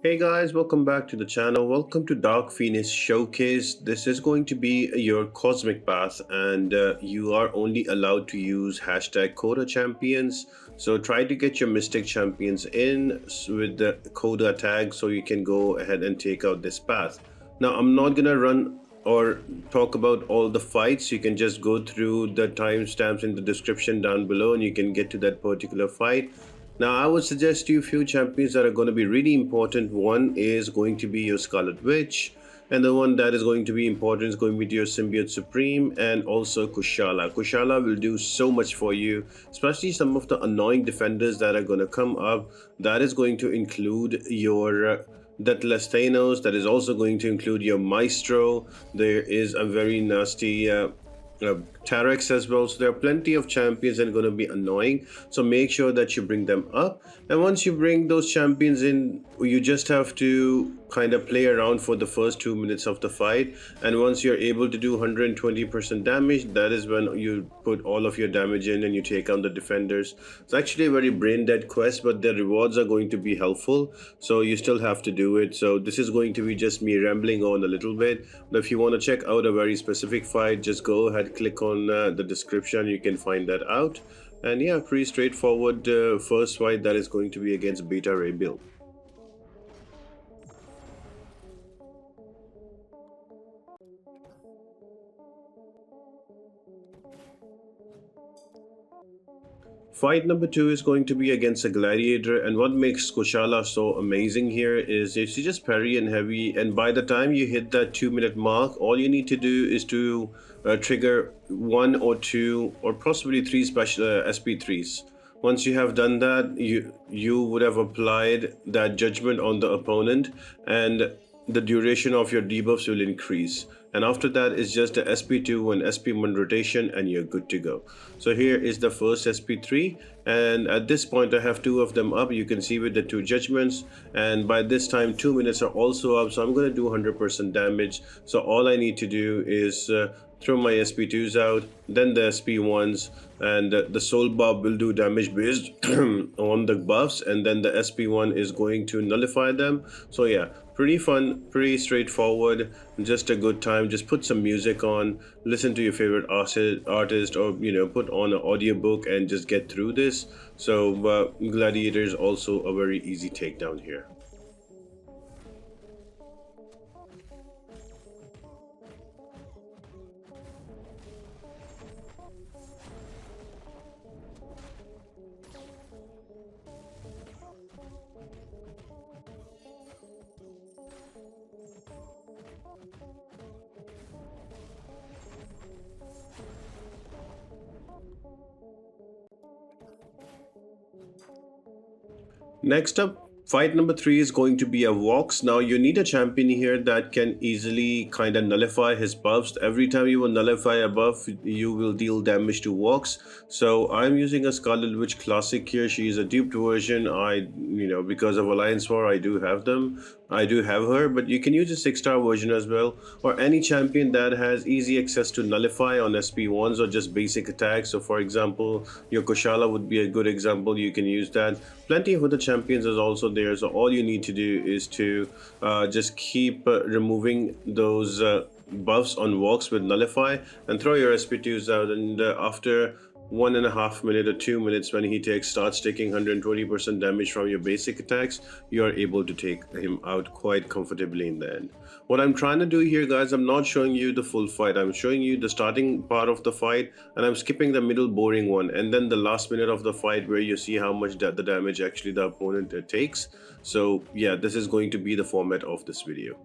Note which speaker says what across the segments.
Speaker 1: Hey guys, welcome back to the channel. Welcome to Dark Phoenix Showcase. This is going to be your cosmic path, and you are only allowed to use hashtag Coda Champions. So try to get your Mystic Champions in with the Coda tag so you can go ahead and take out this path. Now, I'm not gonna run or talk about all the fights. You can just go through the timestamps in the description down below and you can get to that particular fight. Now, I would suggest you a few champions that are going to be really important. One is going to be your Scarlet Witch, and the one that is going to be important is going to be your Symbiote Supreme and also Kushala. Kushala will do so much for you, especially some of the annoying defenders that are going to come up. That is going to include your Deathless Thanos, that is also going to include your Maestro. There is a very nasty Terrax as well. So there are plenty of champions that are going to be annoying. So make sure that you bring them up. And once you bring those champions in, you just have to kind of play around for the first 2 minutes of the fight. And once you're able to do 120% damage, that is when you put all of your damage in and you take on the defenders. It's actually a very brain dead quest, but the rewards are going to be helpful. So you still have to do it. So this is going to be just me rambling on a little bit. But if you want to check out a very specific fight, just go ahead, click on the description. You can find that out. And yeah, pretty straightforward first fight that is going to be against Beta Ray Bill. Fight number two is going to be against a Gladiator, and what makes Kushala so amazing here is if you just parry and heavy, and by the time you hit that 2 minute mark, all you need to do is to trigger one or two or possibly three special SP3s. Once you have done that, you would have applied that judgment on the opponent, and the duration of your debuffs will increase. And after that is just a SP2 and SP1 rotation and you're good to go. So here is the first SP3, and at this point I have two of them up. You can see with the two judgments, and by this time 2 minutes are also up, so I'm going to do 100% damage. So all I need to do is throw my SP2s out, then the SP1s, and the Soul Bob will do damage based on the buffs, and then the SP1 is going to nullify them. So yeah, pretty fun, pretty straightforward, just a good time. Just put some music on, listen to your favorite artist, or put on an audiobook and just get through this. So Gladiator is also a very easy takedown here. Next up, fight number three is going to be a Vox. Now you need a champion here that can easily kind of nullify his buffs. Every time you will nullify a buff, you will deal damage to Vox. So I'm using a Scarlet Witch Classic here. She is a duped version. Because of Alliance War, I do have them. I do have her, but you can use a 6-star version as well, or any champion that has easy access to nullify on SP1s or just basic attacks. So for example, your Kushala would be a good example. You can use that. Plenty of other champions is also there, so all you need to do is to just keep removing those buffs on walks with nullify and throw your SP2s out, and after 1.5 minutes or 2 minutes, when he starts taking 120% damage from your basic attacks, you are able to take him out quite comfortably in the end. What I'm trying to do here, guys, I'm not showing you the full fight. I'm showing you the starting part of the fight, and I'm skipping the middle boring one, and then the last minute of the fight where you see how much the damage actually the opponent takes. So yeah, this is going to be the format of this video.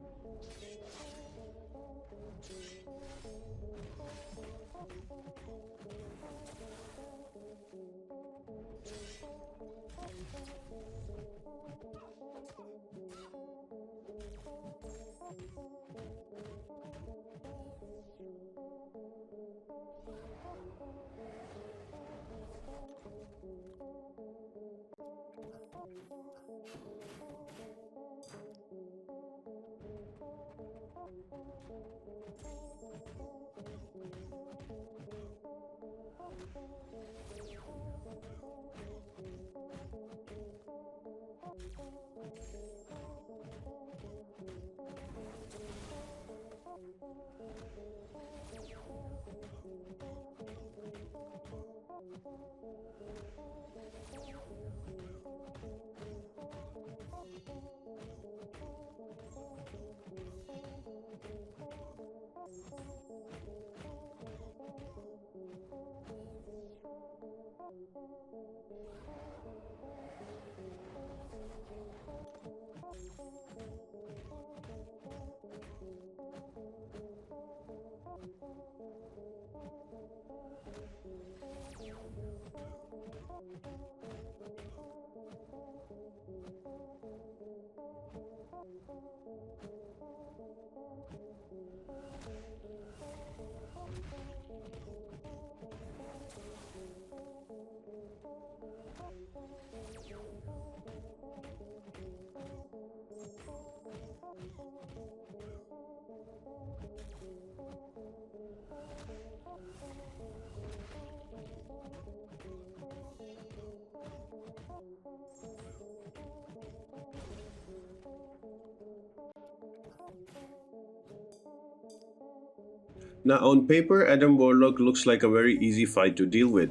Speaker 1: Now, on paper, Adam Warlock looks like a very easy fight to deal with.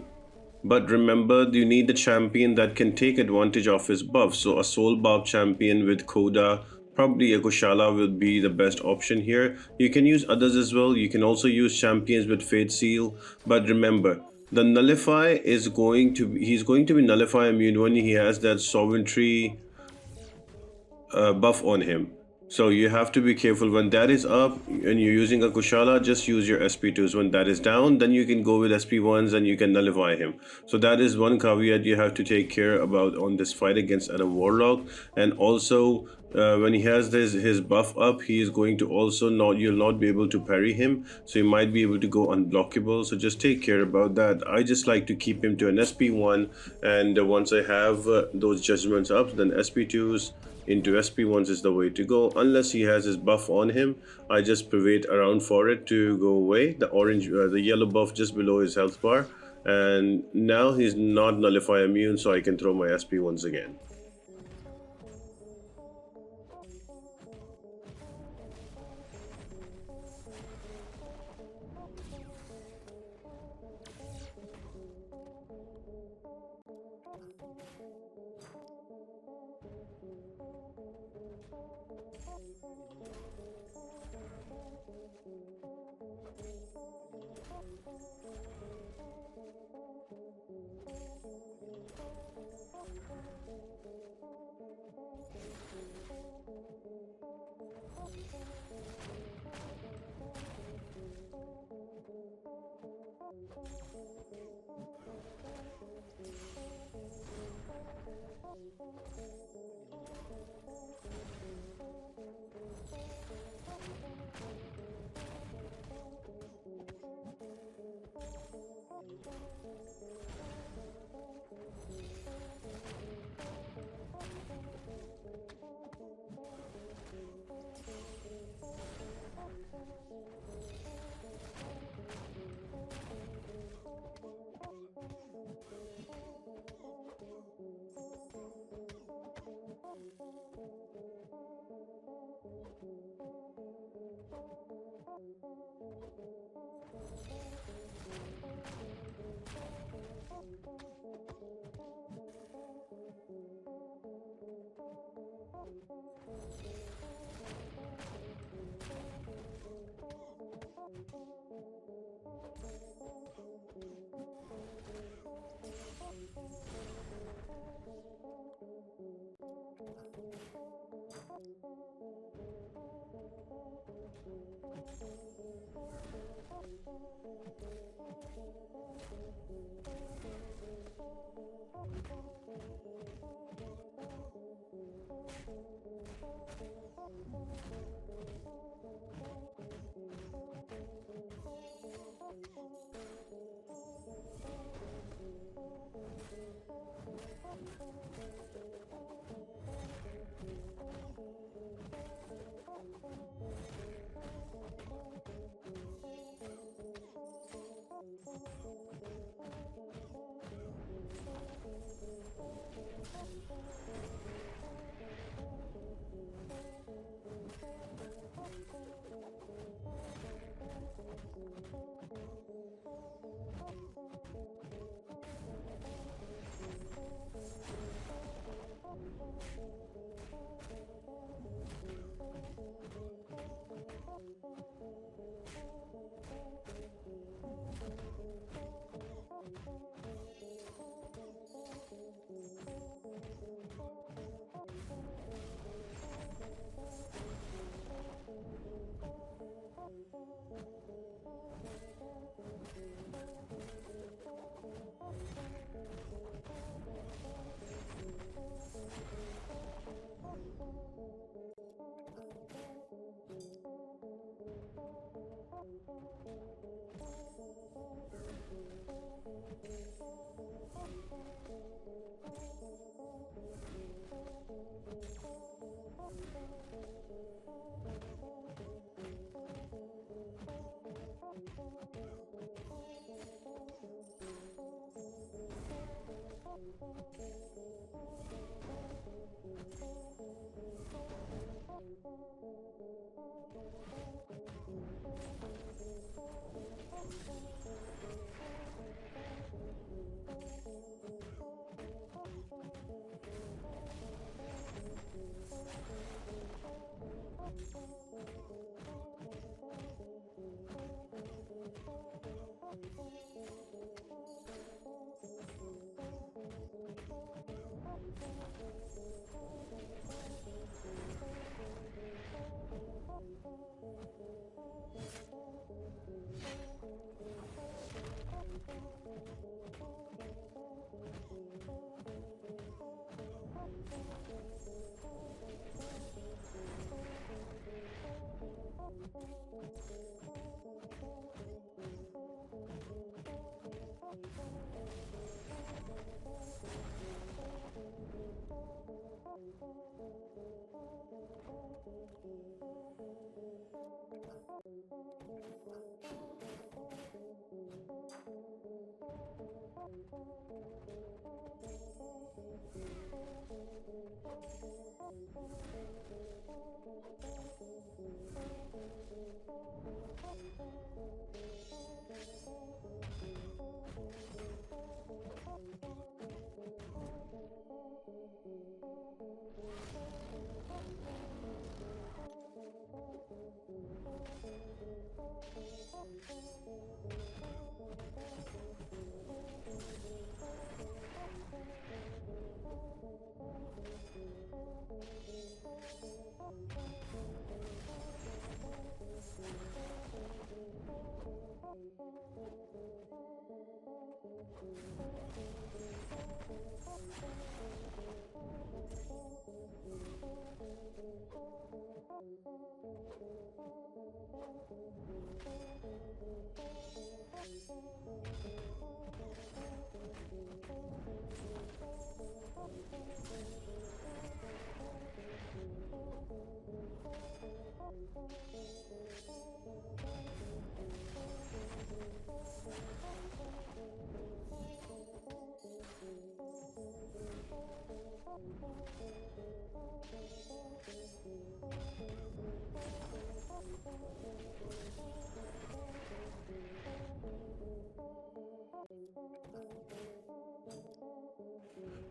Speaker 1: But remember, you need a champion that can take advantage of his buff. So, a Soul Barb champion with Coda, probably a Kushala will be the best option here. You can use others as well. You can also use champions with Fate Seal. But remember, the Nullify is he's going to be Nullify immune when he has that Sovereignty buff on him. So you have to be careful when that is up and you're using a Kushala, just use your SP2s. When that is down, then you can go with SP1s and you can nullify him. So that is one caveat you have to take care about on this fight against Adam Warlock. And also, when he has his buff up, he is going to also not you'll not be able to parry him, so you might be able to go unblockable. So just take care about that. I just like to keep him to an SP1, and once I have those judgments up, then SP2s into SP1s is the way to go. Unless he has his buff on him, I just wait around for it to go away. The yellow buff just below his health bar, and now he's not nullify immune, so I can throw my SP1s again.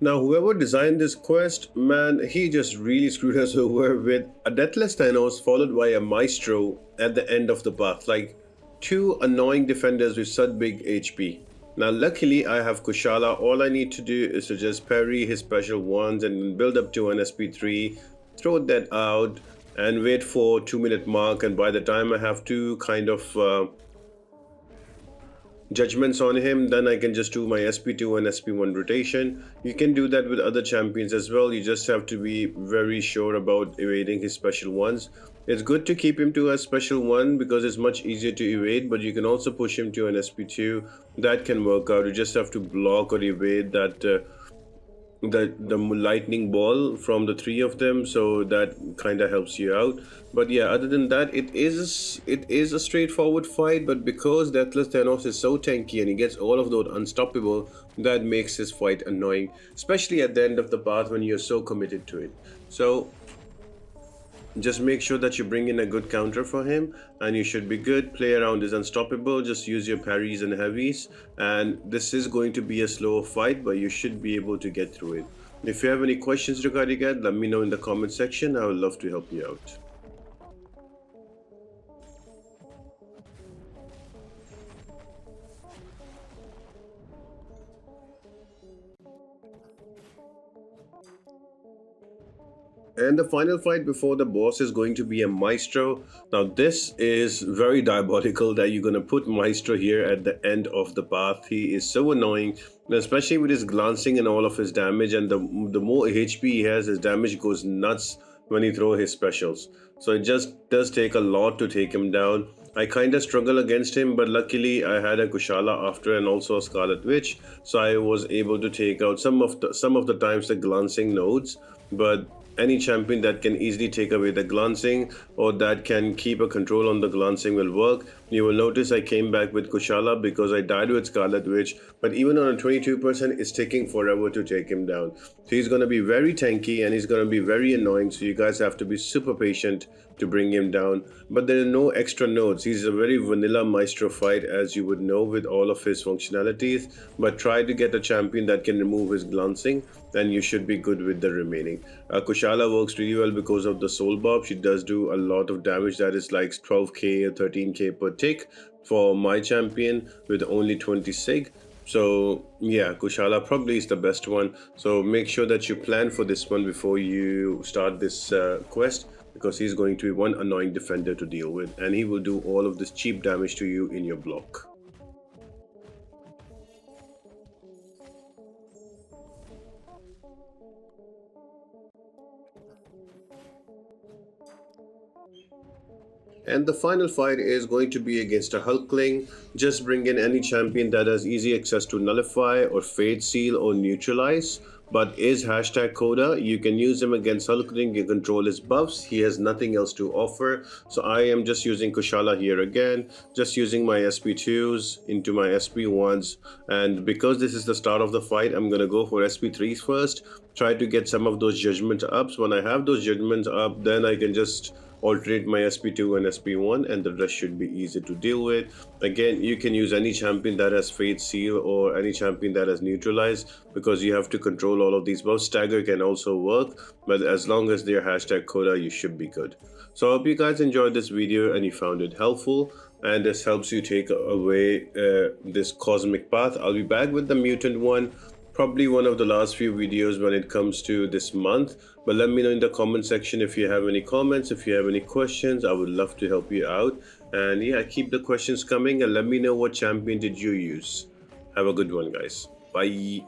Speaker 1: Now, whoever designed this quest, man, he just really screwed us over with a Deathless Thanos followed by a Maestro at the end of the path. Like, two annoying defenders with such big HP. Now, luckily, I have Kushala. All I need to do is to just parry his special ones and then build up to an SP3, throw that out, and wait for 2 minute mark. And by the time I have two kind of judgments on him, then I can just do my SP2 and SP1 rotation. You can do that with other champions as well. You just have to be very sure about evading his special ones. It's good to keep him to a special one because it's much easier to evade, but you can also push him to an SP2. That can work out. You just have to block or evade that the lightning ball from the three of them, so that kind of helps you out. But yeah, other than that, it is a straightforward fight, but because Deathless Thanos is so tanky and he gets all of those unstoppable, that makes this fight annoying, especially at the end of the path when you're so committed to it. So just make sure that you bring in a good counter for him and you should be good. Play around is unstoppable. Just use your parries and heavies, and this is going to be a slow fight, but you should be able to get through it. If you have any questions regarding it, let me know in the comment section. I would love to help you out. And the final fight before the boss is going to be a Maestro. Now this is very diabolical that you're going to put Maestro here at the end of the path. He is so annoying, especially with his glancing and all of his damage. And the more HP he has, his damage goes nuts when he throws his specials. So it just does take a lot to take him down. I kind of struggle against him, but luckily I had a Kushala after and also a Scarlet Witch, so I was able to take out some of the times the glancing nodes. But any champion that can easily take away the glancing or that can keep a control on the glancing will work. You will notice I came back with Kushala because I died with Scarlet Witch, but even on a 22%, it's taking forever to take him down. So he's going to be very tanky and he's going to be very annoying, so you guys have to be super patient to bring him down. But there are no extra nodes. He's a very vanilla Maestro fight, as you would know, with all of his functionalities. But try to get a champion that can remove his glancing, then you should be good with the remaining. Kushala works really well because of the Soul Bob. She does do a lot of damage, that is like 12k or 13k per tick for my champion with only 20 sig. So yeah, Kushala probably is the best one. So make sure that you plan for this one before you start this quest, because he's going to be one annoying defender to deal with, and he will do all of this cheap damage to you in your block. And the final fight is going to be against a Hulkling. Just bring in any champion that has easy access to Nullify or Fade Seal or Neutralize, but is hashtag Coda. You can use him against Hulkling, you control his buffs, he has nothing else to offer. So I am just using Kushala here again, just using my SP2s into my SP1s. And because this is the start of the fight, I'm gonna go for SP3s first, try to get some of those judgment ups. When I have those judgments up, then I can just alternate my SP2 and SP1, and the rest should be easy to deal with. Again, you can use any champion that has Fate Seal or any champion that has Neutralize, because you have to control all of these. Both Stagger can also work, but as long as they're hashtag Coda, you should be good. So I hope you guys enjoyed this video and you found it helpful, and this helps you take away this cosmic path. I'll be back with the mutant one, probably one of the last few videos when it comes to this month. But let me know in the comment section if you have any comments, if you have any questions. I would love to help you out. And yeah, keep the questions coming and let me know what champion did you use. Have a good one, guys. Bye.